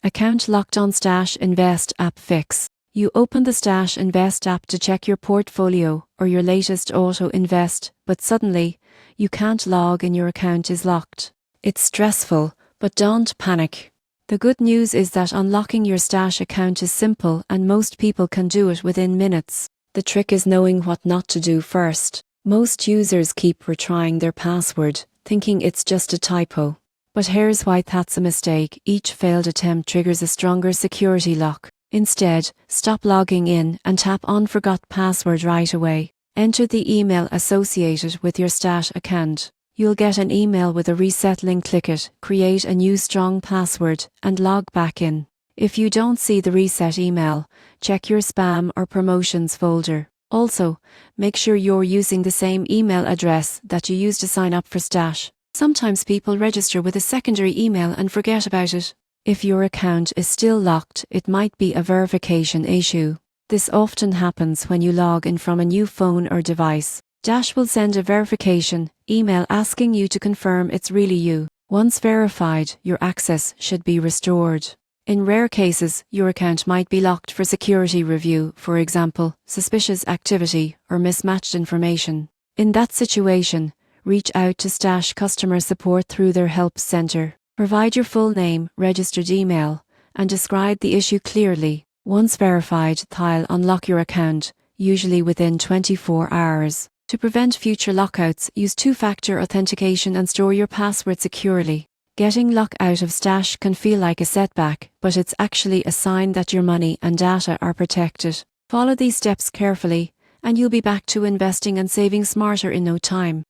Account locked on Stash Invest app fix. You open the Stash Invest app to check your portfolio or your latest auto invest, but suddenly, you can't log and your account is locked. It's stressful, but don't panic. The good news is that unlocking your Stash account is simple and most people can do it within minutes. The trick is knowing what not to do first. Most users keep retrying their password, thinking it's just a typo. But here's why that's a mistake. Each failed attempt triggers a stronger security lock. Instead, stop logging in and tap on Forgot Password right away. Enter the email associated with your Stash account. You'll get an email with a reset link. Click it, create a new strong password, and log back in. If you don't see the reset email, check your spam or promotions folder. Also, make sure you're using the same email address that you used to sign up for Stash. Sometimes people register with a secondary email and forget about it. If your account is still locked, it might be a verification issue. This often happens when you log in from a new phone or device. Dash will send a verification email asking you to confirm it's really you. Once verified, your access should be restored. In rare cases, your account might be locked for security review, for example, suspicious activity or mismatched information. In that situation, reach out to Stash customer support through their help center. Provide your full name, registered email, and describe the issue clearly. Once verified, they'll unlock your account, usually within 24 hours. To prevent future lockouts, use two-factor authentication and store your password securely. Getting locked out of Stash can feel like a setback, but it's actually a sign that your money and data are protected. Follow these steps carefully, and you'll be back to investing and saving smarter in no time.